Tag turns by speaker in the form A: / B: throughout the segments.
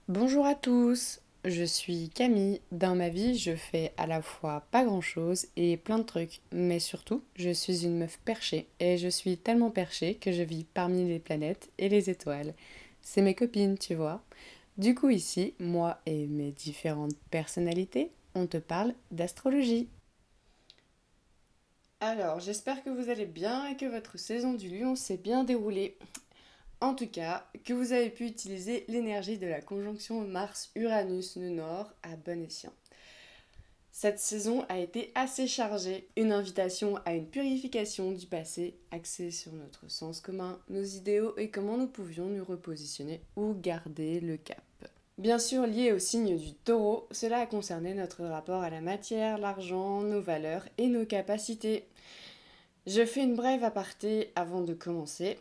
A: Bonjour à tous, je suis Camille. Dans ma vie, je fais à la fois pas grand-chose et plein de trucs, mais surtout, je suis une meuf perchée et je suis tellement perchée que je vis parmi les planètes et les étoiles. C'est mes copines, tu vois. Du coup, ici, moi et mes différentes personnalités, on te parle d'astrologie. Alors, j'espère que vous allez bien et que votre saison du lion s'est bien déroulée. En tout cas, que vous avez pu utiliser l'énergie de la conjonction Mars-Uranus nœud nord à bon escient. Cette saison a été assez chargée, une invitation à une purification du passé axée sur notre sens commun, nos idéaux et comment nous pouvions nous repositionner ou garder le cap. Bien sûr, lié au signe du taureau, cela a concerné notre rapport à la matière, l'argent, nos valeurs et nos capacités. Je fais une brève aparté avant de commencer.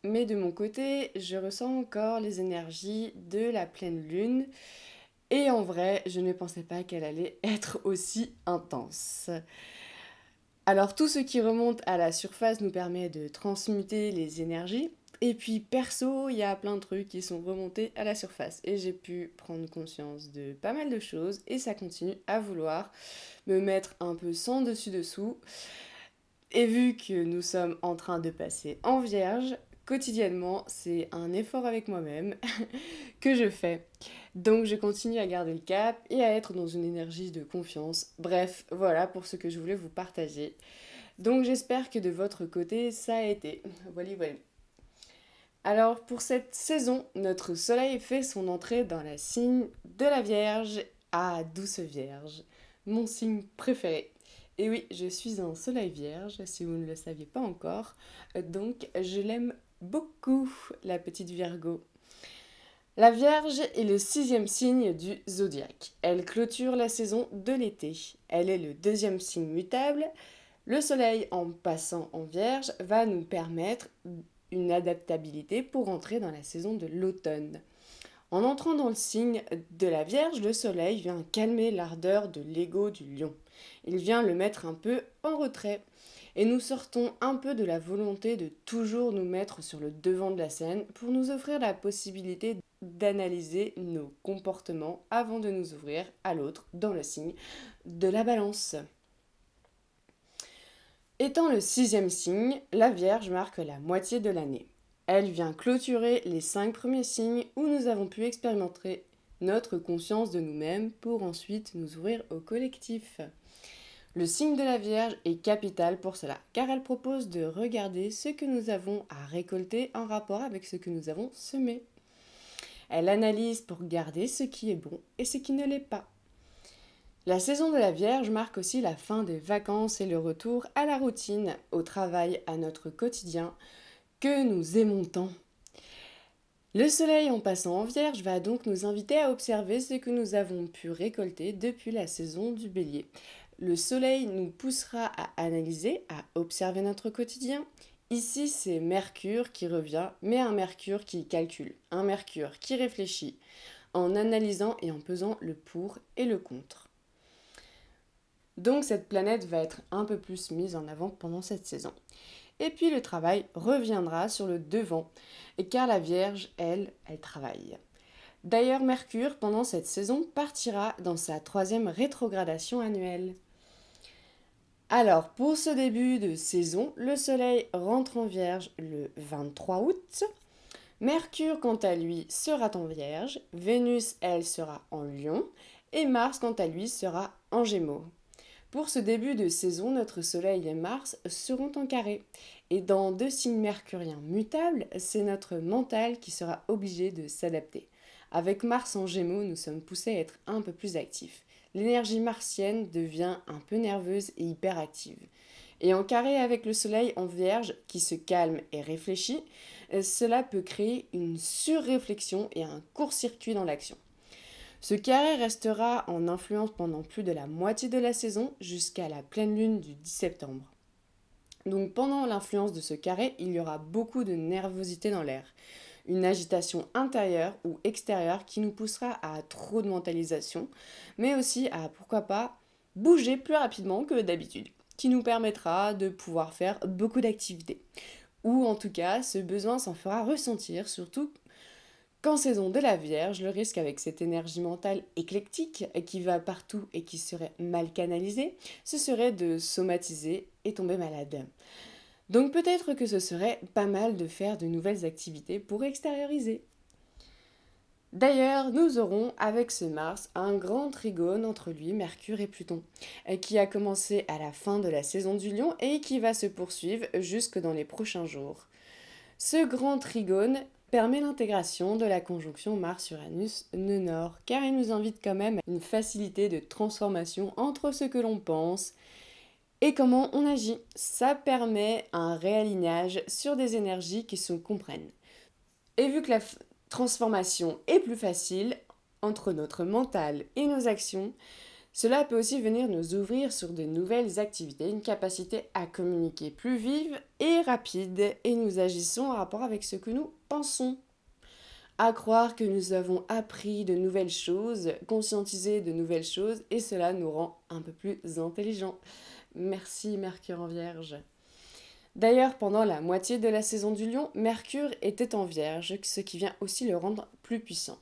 A: Mais de mon côté, je ressens encore les énergies de la pleine lune. Et en vrai, je ne pensais pas qu'elle allait être aussi intense. Alors tout ce qui remonte à la surface nous permet de transmuter les énergies. Et puis perso, il y a plein de trucs qui sont remontés à la surface. Et j'ai pu prendre conscience de pas mal de choses. Et ça continue à vouloir me mettre un peu sans dessus-dessous. Et vu que nous sommes en train de passer en vierge, quotidiennement, c'est un effort avec moi-même que je fais. Donc je continue à garder le cap et à être dans une énergie de confiance. Bref, voilà pour ce que je voulais vous partager. Donc j'espère que de votre côté, ça a été. Voilà, voilà. Alors pour cette saison, notre soleil fait son entrée dans la signe de la Vierge. Ah, douce Vierge, mon signe préféré. Et oui, je suis un soleil vierge, si vous ne le saviez pas encore. Donc je l'aime beaucoup, la petite Virgo. La Vierge est le sixième signe du zodiaque. Elle clôture la saison de l'été. Elle est le deuxième signe mutable. Le soleil, en passant en Vierge, va nous permettre une adaptabilité pour entrer dans la saison de l'automne. En entrant dans le signe de la Vierge, le soleil vient calmer l'ardeur de l'ego du lion. Il vient le mettre un peu en retrait. Et nous sortons un peu de la volonté de toujours nous mettre sur le devant de la scène pour nous offrir la possibilité d'analyser nos comportements avant de nous ouvrir à l'autre dans le signe de la balance. Étant le sixième signe, la Vierge marque la moitié de l'année. Elle vient clôturer les 5 premiers signes où nous avons pu expérimenter notre conscience de nous-mêmes pour ensuite nous ouvrir au collectif. Le signe de la Vierge est capital pour cela, car elle propose de regarder ce que nous avons à récolter en rapport avec ce que nous avons semé. Elle analyse pour garder ce qui est bon et ce qui ne l'est pas. La saison de la Vierge marque aussi la fin des vacances et le retour à la routine, au travail, à notre quotidien, que nous aimons tant. Le soleil en passant en Vierge va donc nous inviter à observer ce que nous avons pu récolter depuis la saison du Bélier. Le soleil nous poussera à analyser, à observer notre quotidien. Ici, c'est Mercure qui revient, mais un Mercure qui calcule, un Mercure qui réfléchit, en analysant et en pesant le pour et le contre. Donc cette planète va être un peu plus mise en avant pendant cette saison. Et puis le travail reviendra sur le devant, car la Vierge, elle travaille. D'ailleurs, Mercure, pendant cette saison, partira dans sa troisième rétrogradation annuelle. Alors, pour ce début de saison, le Soleil rentre en Vierge le 23 août. Mercure, quant à lui, sera en Vierge. Vénus, elle, sera en Lion. Et Mars, quant à lui, sera en Gémeaux. Pour ce début de saison, notre Soleil et Mars seront en carré. Et dans 2 signes mercuriens mutables, c'est notre mental qui sera obligé de s'adapter. Avec Mars en Gémeaux, nous sommes poussés à être un peu plus actifs. L'énergie martienne devient un peu nerveuse et hyperactive. Et en carré avec le Soleil en Vierge, qui se calme et réfléchit, cela peut créer une surréflexion et un court-circuit dans l'action. Ce carré restera en influence pendant plus de la moitié de la saison jusqu'à la pleine lune du 10 septembre. Donc pendant l'influence de ce carré, il y aura beaucoup de nervosité dans l'air. Une agitation intérieure ou extérieure qui nous poussera à trop de mentalisation, mais aussi à, pourquoi pas, bouger plus rapidement que d'habitude, qui nous permettra de pouvoir faire beaucoup d'activités. Ou en tout cas, ce besoin s'en fera ressentir, surtout Qu'en saison de la Vierge, le risque avec cette énergie mentale éclectique qui va partout et qui serait mal canalisée, ce serait de somatiser et tomber malade. Donc peut-être que ce serait pas mal de faire de nouvelles activités pour extérioriser. D'ailleurs, nous aurons avec ce Mars un grand trigone entre lui, Mercure et Pluton, qui a commencé à la fin de la saison du Lion et qui va se poursuivre jusque dans les prochains jours. Ce grand trigone permet l'intégration de la conjonction Mars-Uranus nœud-nord, car il nous invite quand même à une facilité de transformation entre ce que l'on pense et comment on agit. Ça permet un réalignage sur des énergies qui se comprennent. Et vu que la transformation est plus facile entre notre mental et nos actions, cela peut aussi venir nous ouvrir sur de nouvelles activités, une capacité à communiquer plus vive et rapide, et nous agissons en rapport avec ce que nous pensons. À croire que nous avons appris de nouvelles choses, conscientisé de nouvelles choses, et cela nous rend un peu plus intelligents. Merci Mercure en Vierge. D'ailleurs, pendant la moitié de la saison du Lion, Mercure était en Vierge, ce qui vient aussi le rendre plus puissant.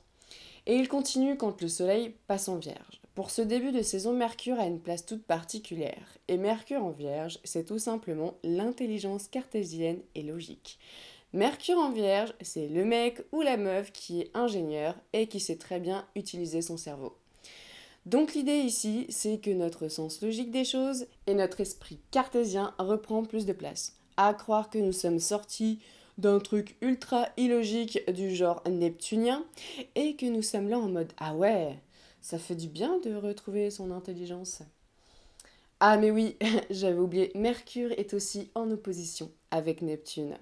A: Et il continue quand le Soleil passe en Vierge. Pour ce début de saison, Mercure a une place toute particulière. Et Mercure en Vierge, c'est tout simplement l'intelligence cartésienne et logique. Mercure en Vierge, c'est le mec ou la meuf qui est ingénieur et qui sait très bien utiliser son cerveau. Donc l'idée ici, c'est que notre sens logique des choses et notre esprit cartésien reprend plus de place. À croire que nous sommes sortis d'un truc ultra illogique du genre neptunien et que nous sommes là en mode ah ouais, ça fait du bien de retrouver son intelligence. Ah mais oui, j'avais oublié, Mercure est aussi en opposition avec Neptune.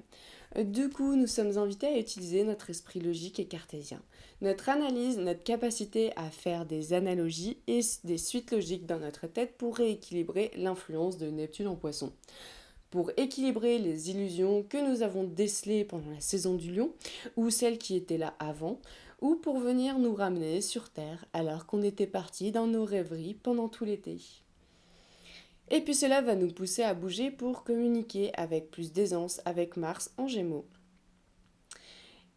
A: Du coup, nous sommes invités à utiliser notre esprit logique et cartésien. Notre analyse, notre capacité à faire des analogies et des suites logiques dans notre tête pour rééquilibrer l'influence de Neptune en Poisson. Pour équilibrer les illusions que nous avons décelées pendant la saison du Lion, ou celles qui étaient là avant, ou pour venir nous ramener sur Terre alors qu'on était parti dans nos rêveries pendant tout l'été. Et puis cela va nous pousser à bouger pour communiquer avec plus d'aisance avec Mars en Gémeaux.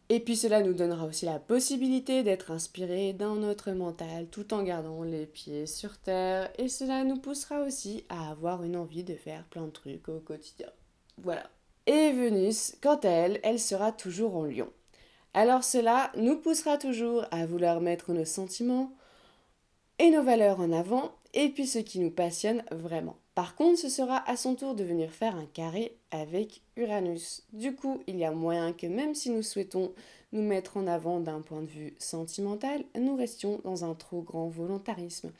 A: Et puis cela nous donnera aussi la possibilité d'être inspiré dans notre mental tout en gardant les pieds sur terre. Et cela nous poussera aussi à avoir une envie de faire plein de trucs au quotidien. Voilà. Et Vénus, quant à elle, elle sera toujours en Lion. Alors cela nous poussera toujours à vouloir mettre nos sentiments et nos valeurs en avant, et puis ce qui nous passionne vraiment. Par contre, ce sera à son tour de venir faire un carré avec Uranus. Du coup, il y a moyen que même si nous souhaitons nous mettre en avant d'un point de vue sentimental, nous restions dans un trop grand volontarisme,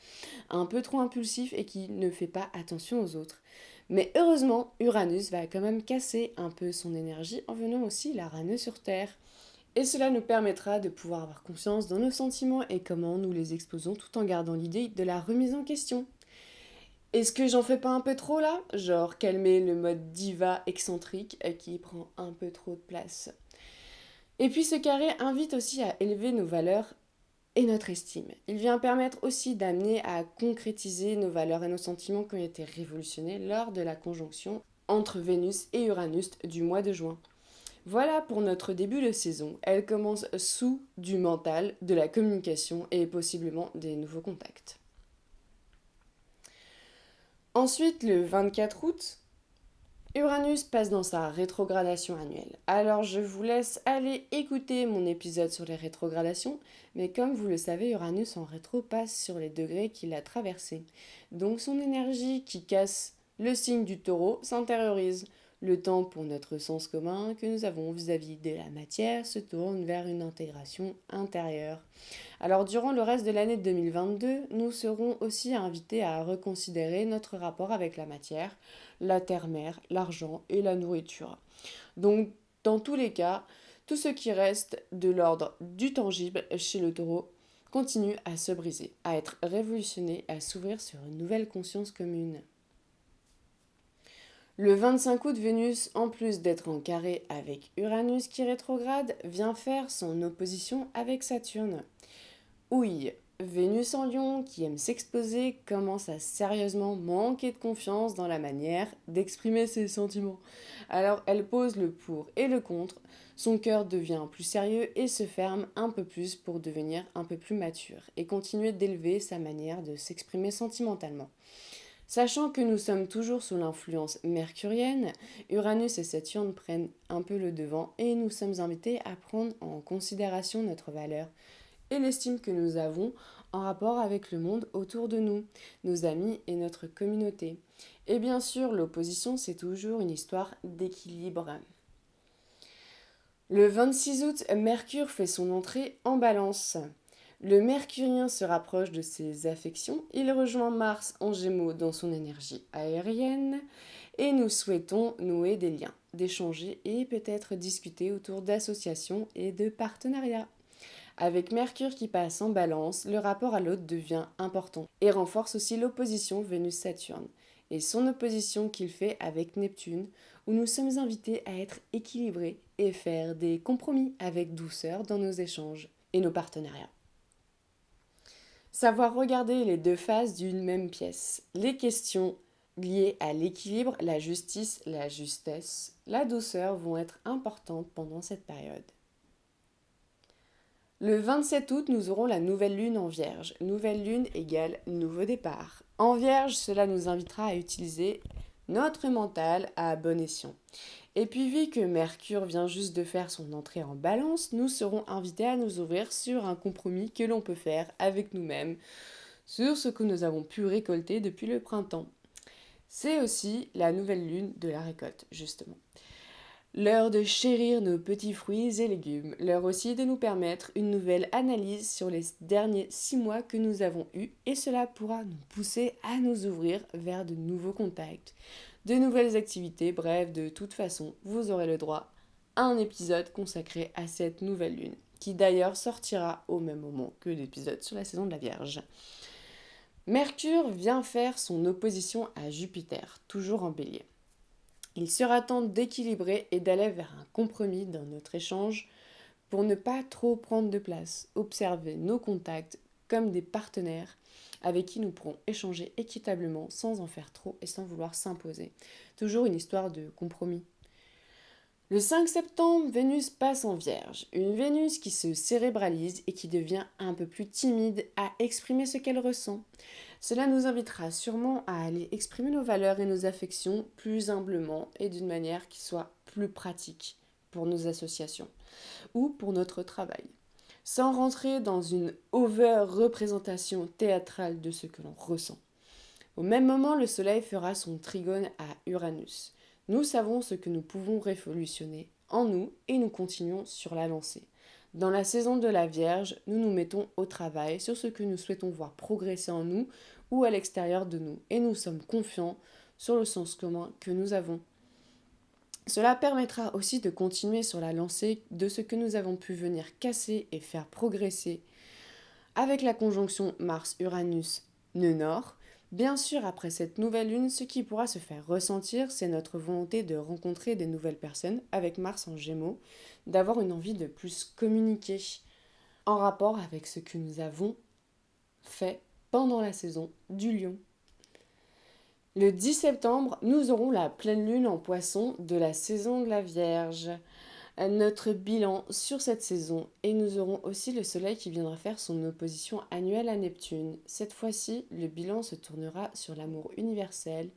A: un peu trop impulsif et qui ne fait pas attention aux autres. Mais heureusement, Uranus va quand même casser un peu son énergie en venant aussi la ramener sur Terre. Et cela nous permettra de pouvoir avoir confiance dans nos sentiments et comment nous les exposons tout en gardant l'idée de la remise en question. Est-ce que j'en fais pas un peu trop là? Genre calmer le mode diva excentrique qui prend un peu trop de place. Et puis ce carré invite aussi à élever nos valeurs et notre estime. Il vient permettre aussi d'amener à concrétiser nos valeurs et nos sentiments qui ont été révolutionnés lors de la conjonction entre Vénus et Uranus du mois de juin. Voilà pour notre début de saison. Elle commence sous du mental, de la communication et possiblement des nouveaux contacts. Ensuite, le 24 août, Uranus passe dans sa rétrogradation annuelle. Alors je vous laisse aller écouter mon épisode sur les rétrogradations, mais comme vous le savez, Uranus en rétro passe sur les degrés qu'il a traversés. Donc son énergie qui casse le signe du taureau s'intériorise. Le temps pour notre sens commun que nous avons vis-à-vis de la matière se tourne vers une intégration intérieure. Alors durant le reste de l'année 2022, nous serons aussi invités à reconsidérer notre rapport avec la matière, la terre-mère, l'argent et la nourriture. Donc dans tous les cas, tout ce qui reste de l'ordre du tangible chez le taureau continue à se briser, à être révolutionné, à s'ouvrir sur une nouvelle conscience commune. Le 25 août, Vénus, en plus d'être en carré avec Uranus qui rétrograde, vient faire son opposition avec Saturne. Oui, Vénus en Lion, qui aime s'exposer, commence à sérieusement manquer de confiance dans la manière d'exprimer ses sentiments. Alors elle pose le pour et le contre, son cœur devient plus sérieux et se ferme un peu plus pour devenir un peu plus mature et continuer d'élever sa manière de s'exprimer sentimentalement. Sachant que nous sommes toujours sous l'influence mercurienne, Uranus et Saturne prennent un peu le devant et nous sommes invités à prendre en considération notre valeur et l'estime que nous avons en rapport avec le monde autour de nous, nos amis et notre communauté. Et bien sûr, l'opposition, c'est toujours une histoire d'équilibre. Le 26 août, Mercure fait son entrée en Balance. Le Mercurien se rapproche de ses affections, il rejoint Mars en Gémeaux dans son énergie aérienne et nous souhaitons nouer des liens, d'échanger et peut-être discuter autour d'associations et de partenariats. Avec Mercure qui passe en Balance, le rapport à l'autre devient important et renforce aussi l'opposition Vénus-Saturne et son opposition qu'il fait avec Neptune, où nous sommes invités à être équilibrés et faire des compromis avec douceur dans nos échanges et nos partenariats. Savoir regarder les deux faces d'une même pièce. Les questions liées à l'équilibre, la justice, la justesse, la douceur vont être importantes pendant cette période. Le 27 août, nous aurons la nouvelle lune en Vierge. Nouvelle lune égale nouveau départ. En Vierge, cela nous invitera à utiliser notre mental à bon escient. Et puis vu que Mercure vient juste de faire son entrée en Balance, nous serons invités à nous ouvrir sur un compromis que l'on peut faire avec nous-mêmes, sur ce que nous avons pu récolter depuis le printemps. C'est aussi la nouvelle lune de la récolte, justement. L'heure de chérir nos petits fruits et légumes, l'heure aussi de nous permettre une nouvelle analyse sur les derniers 6 mois que nous avons eus et cela pourra nous pousser à nous ouvrir vers de nouveaux contacts, de nouvelles activités, bref, de toute façon, vous aurez le droit à un épisode consacré à cette nouvelle lune, qui d'ailleurs sortira au même moment que l'épisode sur la saison de la Vierge. Mercure vient faire son opposition à Jupiter, toujours en Bélier. Il sera temps d'équilibrer et d'aller vers un compromis dans notre échange pour ne pas trop prendre de place, observer nos contacts comme des partenaires avec qui nous pourrons échanger équitablement sans en faire trop et sans vouloir s'imposer. Toujours une histoire de compromis. Le 5 septembre, Vénus passe en Vierge, une Vénus qui se cérébralise et qui devient un peu plus timide à exprimer ce qu'elle ressent. Cela nous invitera sûrement à aller exprimer nos valeurs et nos affections plus humblement et d'une manière qui soit plus pratique pour nos associations ou pour notre travail, sans rentrer dans une over-représentation théâtrale de ce que l'on ressent. Au même moment, le Soleil fera son trigone à Uranus. Nous savons ce que nous pouvons révolutionner en nous et nous continuons sur la lancée. Dans la saison de la Vierge, nous nous mettons au travail sur ce que nous souhaitons voir progresser en nous ou à l'extérieur de nous et nous sommes confiants sur le sens commun que nous avons. Cela permettra aussi de continuer sur la lancée de ce que nous avons pu venir casser et faire progresser avec la conjonction Mars-Uranus-Nœud Nord. Bien sûr, après cette nouvelle lune, ce qui pourra se faire ressentir, c'est notre volonté de rencontrer des nouvelles personnes avec Mars en Gémeaux, d'avoir une envie de plus communiquer en rapport avec ce que nous avons fait pendant la saison du Lion. Le 10 septembre, nous aurons la pleine lune en Poisson de la saison de la Vierge. Notre bilan sur cette saison et nous aurons aussi le Soleil qui viendra faire son opposition annuelle à Neptune. Cette fois-ci, le bilan se tournera sur l'amour universel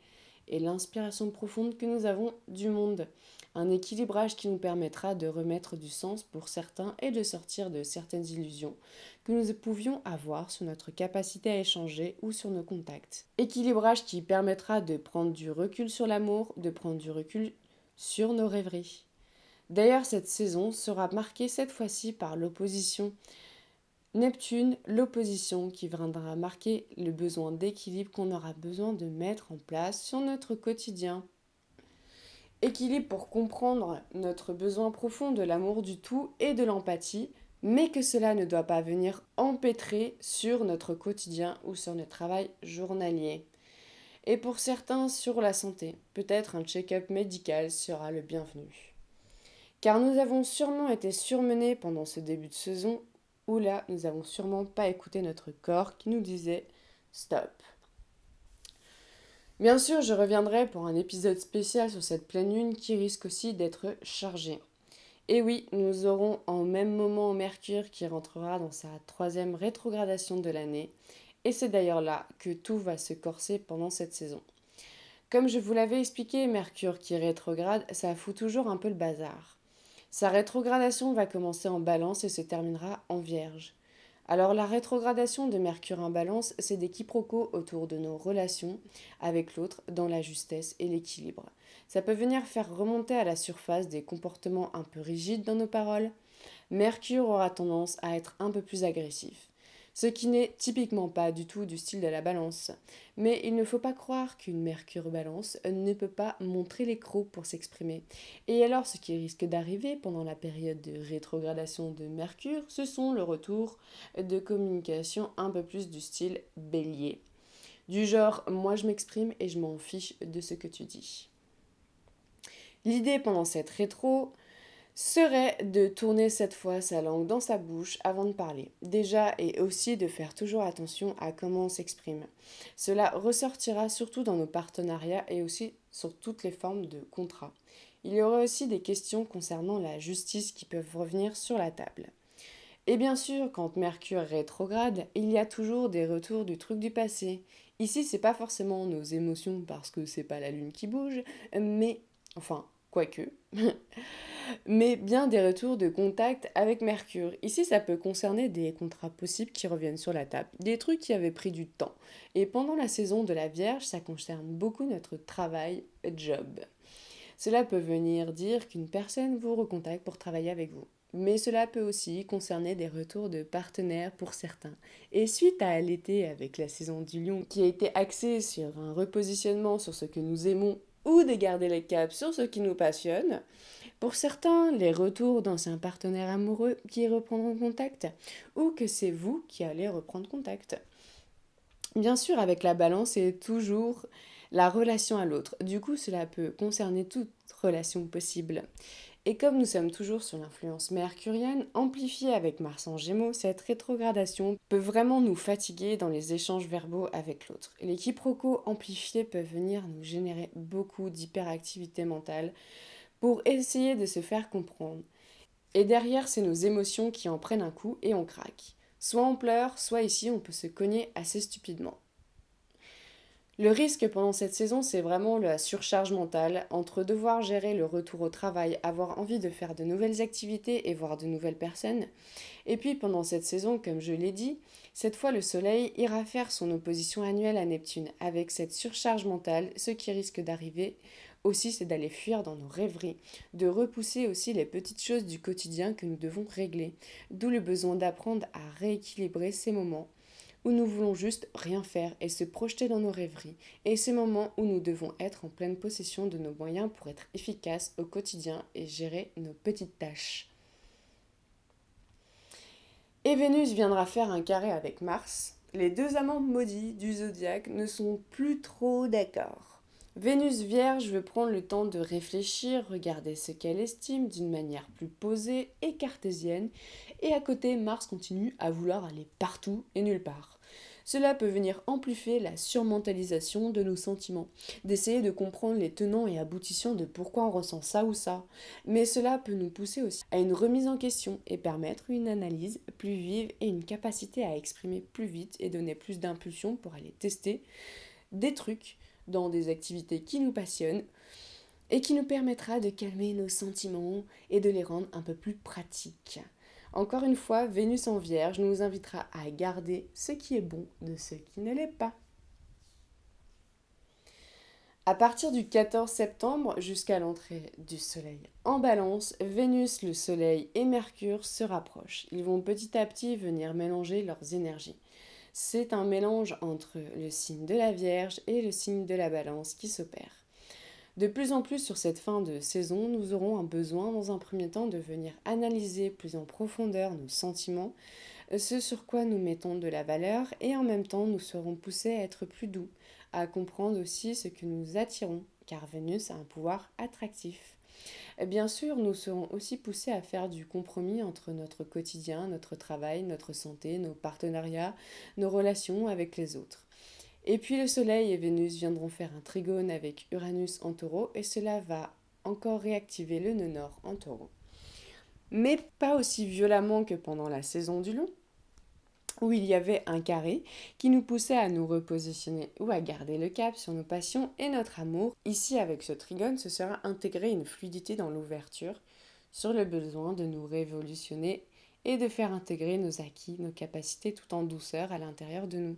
A: et l'inspiration profonde que nous avons du monde. Un équilibrage qui nous permettra de remettre du sens pour certains et de sortir de certaines illusions que nous pouvions avoir sur notre capacité à échanger ou sur nos contacts. Équilibrage qui permettra de prendre du recul sur l'amour, de prendre du recul sur nos rêveries. D'ailleurs, cette saison sera marquée cette fois-ci par l'opposition Neptune, l'opposition qui viendra marquer le besoin d'équilibre qu'on aura besoin de mettre en place sur notre quotidien. Équilibre pour comprendre notre besoin profond de l'amour du tout et de l'empathie, mais que cela ne doit pas venir empêtrer sur notre quotidien ou sur notre travail journalier. Et pour certains, sur la santé, peut-être un check-up médical sera le bienvenu. Car nous avons sûrement été surmenés pendant ce début de saison où là, nous n'avons sûrement pas écouté notre corps qui nous disait stop. Bien sûr, je reviendrai pour un épisode spécial sur cette pleine lune qui risque aussi d'être chargée. Et oui, nous aurons en même moment Mercure qui rentrera dans sa troisième rétrogradation de l'année, et c'est d'ailleurs là que tout va se corser pendant cette saison. Comme je vous l'avais expliqué, Mercure qui rétrograde, ça fout toujours un peu le bazar. Sa rétrogradation va commencer en Balance et se terminera en Vierge. Alors la rétrogradation de Mercure en Balance, c'est des quiproquos autour de nos relations avec l'autre dans la justesse et l'équilibre. Ça peut venir faire remonter à la surface des comportements un peu rigides dans nos paroles. Mercure aura tendance à être un peu plus agressif, ce qui n'est typiquement pas du tout du style de la Balance. Mais il ne faut pas croire qu'une Mercure Balance ne peut pas montrer les crocs pour s'exprimer. Et alors ce qui risque d'arriver pendant la période de rétrogradation de Mercure, ce sont le retour de communication un peu plus du style Bélier. Du genre, moi je m'exprime et je m'en fiche de ce que tu dis. L'idée pendant cette rétro serait de tourner cette fois sa langue dans sa bouche avant de parler. Déjà, et aussi de faire toujours attention à comment on s'exprime. Cela ressortira surtout dans nos partenariats et aussi sur toutes les formes de contrats. Il y aura aussi des questions concernant la justice qui peuvent revenir sur la table. Et bien sûr, quand Mercure rétrograde, il y a toujours des retours du truc du passé. Ici, c'est pas forcément nos émotions parce que c'est pas la lune qui bouge, mais enfin, quoique, mais bien des retours de contact avec Mercure. Ici, ça peut concerner des contrats possibles qui reviennent sur la table, des trucs qui avaient pris du temps. Et pendant la saison de la Vierge, ça concerne beaucoup notre travail, job. Cela peut venir dire qu'une personne vous recontacte pour travailler avec vous. Mais cela peut aussi concerner des retours de partenaires pour certains. Et suite à l'été avec la saison du lion qui a été axée sur un repositionnement sur ce que nous aimons ou de garder les caps sur ce qui nous passionne, pour certains, les retours d'anciens partenaires amoureux qui reprendront contact ou que c'est vous qui allez reprendre contact. Bien sûr, avec la balance, c'est toujours la relation à l'autre. Du coup, cela peut concerner toute relation possible. Et comme nous sommes toujours sur l'influence mercurienne, amplifiée avec Mars en Gémeaux, cette rétrogradation peut vraiment nous fatiguer dans les échanges verbaux avec l'autre. Les quiproquos amplifiés peuvent venir nous générer beaucoup d'hyperactivité mentale pour essayer de se faire comprendre. Et derrière, c'est nos émotions qui en prennent un coup et on craque. Soit on pleure, soit ici on peut se cogner assez stupidement. Le risque pendant cette saison, c'est vraiment la surcharge mentale entre devoir gérer le retour au travail, avoir envie de faire de nouvelles activités et voir de nouvelles personnes. Et puis pendant cette saison, comme je l'ai dit, cette fois le Soleil ira faire son opposition annuelle à Neptune. Avec cette surcharge mentale, ce qui risque d'arriver aussi, c'est d'aller fuir dans nos rêveries, de repousser aussi les petites choses du quotidien que nous devons régler. D'où le besoin d'apprendre à rééquilibrer ces moments où nous voulons juste rien faire et se projeter dans nos rêveries, et ces moments où nous devons être en pleine possession de nos moyens pour être efficaces au quotidien et gérer nos petites tâches. Et Vénus viendra faire un carré avec Mars. Les deux amants maudits du zodiaque ne sont plus trop d'accord. Vénus Vierge veut prendre le temps de réfléchir, regarder ce qu'elle estime d'une manière plus posée et cartésienne, et à côté Mars continue à vouloir aller partout et nulle part. Cela peut venir amplifier la surmentalisation de nos sentiments, d'essayer de comprendre les tenants et aboutissants de pourquoi on ressent ça ou ça. Mais cela peut nous pousser aussi à une remise en question et permettre une analyse plus vive et une capacité à exprimer plus vite et donner plus d'impulsion pour aller tester des trucs dans des activités qui nous passionnent et qui nous permettra de calmer nos sentiments et de les rendre un peu plus pratiques. Encore une fois, Vénus en Vierge nous invitera à garder ce qui est bon de ce qui ne l'est pas. À partir du 14 septembre jusqu'à l'entrée du Soleil en Balance, Vénus, le Soleil et Mercure se rapprochent. Ils vont petit à petit venir mélanger leurs énergies. C'est un mélange entre le signe de la Vierge et le signe de la Balance qui s'opère. De plus en plus sur cette fin de saison, nous aurons un besoin dans un premier temps de venir analyser plus en profondeur nos sentiments, ce sur quoi nous mettons de la valeur et en même temps nous serons poussés à être plus doux, à comprendre aussi ce que nous attirons, car Vénus a un pouvoir attractif. Et bien sûr, nous serons aussi poussés à faire du compromis entre notre quotidien, notre travail, notre santé, nos partenariats, nos relations avec les autres. Et puis le Soleil et Vénus viendront faire un trigone avec Uranus en taureau et cela va encore réactiver le nœud nord en taureau. Mais pas aussi violemment que pendant la saison du lion, où il y avait un carré qui nous poussait à nous repositionner ou à garder le cap sur nos passions et notre amour. Ici, avec ce trigone, ce sera intégrer une fluidité dans l'ouverture sur le besoin de nous révolutionner et de faire intégrer nos acquis, nos capacités tout en douceur à l'intérieur de nous.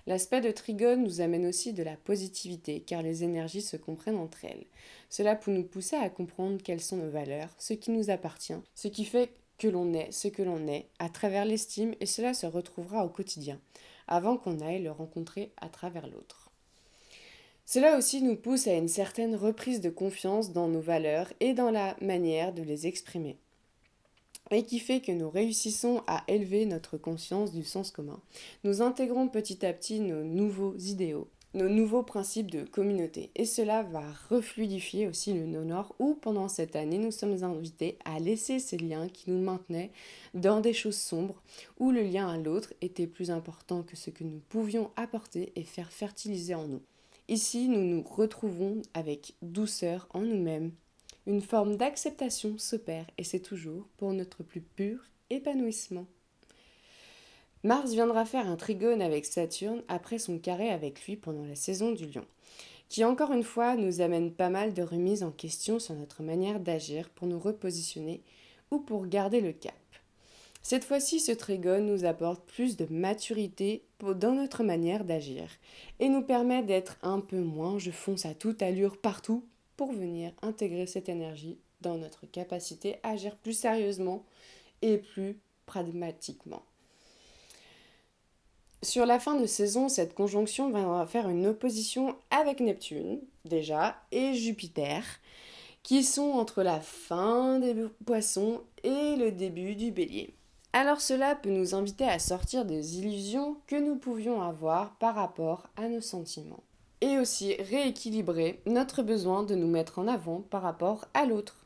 A: L'aspect de trigone nous amène aussi de la positivité car les énergies se comprennent entre elles. Cela peut nous pousser à comprendre quelles sont nos valeurs, ce qui nous appartient, ce qui fait que l'on est ce que l'on est à travers l'estime et cela se retrouvera au quotidien avant qu'on aille le rencontrer à travers l'autre. Cela aussi nous pousse à une certaine reprise de confiance dans nos valeurs et dans la manière de les exprimer et qui fait que nous réussissons à élever notre conscience du sens commun. Nous intégrons petit à petit nos nouveaux idéaux, nos nouveaux principes de communauté. Et cela va refluidifier aussi le nord où pendant cette année nous sommes invités à laisser ces liens qui nous maintenaient dans des choses sombres, où le lien à l'autre était plus important que ce que nous pouvions apporter et faire fertiliser en nous. Ici, nous nous retrouvons avec douceur en nous-mêmes. Une forme d'acceptation s'opère et c'est toujours pour notre plus pur épanouissement. Mars viendra faire un trigone avec Saturne après son carré avec lui pendant la saison du lion, qui encore une fois nous amène pas mal de remises en question sur notre manière d'agir pour nous repositionner ou pour garder le cap. Cette fois-ci, ce trigone nous apporte plus de maturité dans notre manière d'agir et nous permet d'être un peu moins je fonce à toute allure partout pour venir intégrer cette énergie dans notre capacité à agir plus sérieusement et plus pragmatiquement. Sur la fin de saison, cette conjonction va faire une opposition avec Neptune, déjà, et Jupiter, qui sont entre la fin des poissons et le début du bélier. Alors cela peut nous inviter à sortir des illusions que nous pouvions avoir par rapport à nos sentiments. Et aussi rééquilibrer notre besoin de nous mettre en avant par rapport à l'autre.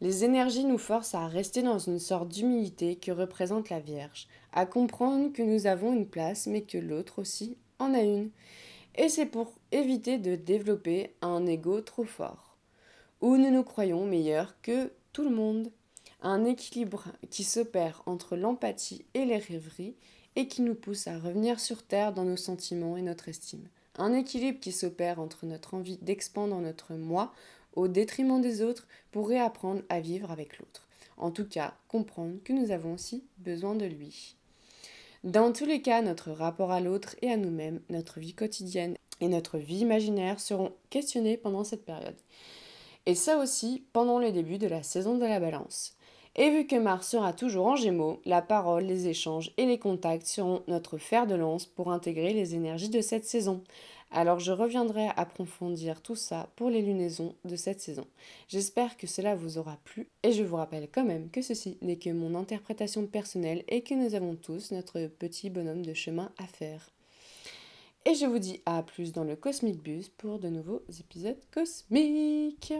A: Les énergies nous forcent à rester dans une sorte d'humilité que représente la Vierge, à comprendre que nous avons une place mais que l'autre aussi en a une. Et c'est pour éviter de développer un ego trop fort, où nous nous croyons meilleurs que tout le monde. Un équilibre qui s'opère entre l'empathie et les rêveries et qui nous pousse à revenir sur Terre dans nos sentiments et notre estime. Un équilibre qui s'opère entre notre envie d'expandre notre moi au détriment des autres pour réapprendre à vivre avec l'autre. En tout cas, comprendre que nous avons aussi besoin de lui. Dans tous les cas, notre rapport à l'autre et à nous-mêmes, notre vie quotidienne et notre vie imaginaire seront questionnés pendant cette période. Et ça aussi pendant le début de la saison de la Balance. Et vu que Mars sera toujours en Gémeaux, la parole, les échanges et les contacts seront notre fer de lance pour intégrer les énergies de cette saison. Alors je reviendrai approfondir tout ça pour les lunaisons de cette saison. J'espère que cela vous aura plu et je vous rappelle quand même que ceci n'est que mon interprétation personnelle et que nous avons tous notre petit bonhomme de chemin à faire. Et je vous dis à plus dans le Cosmic Bus pour de nouveaux épisodes cosmiques.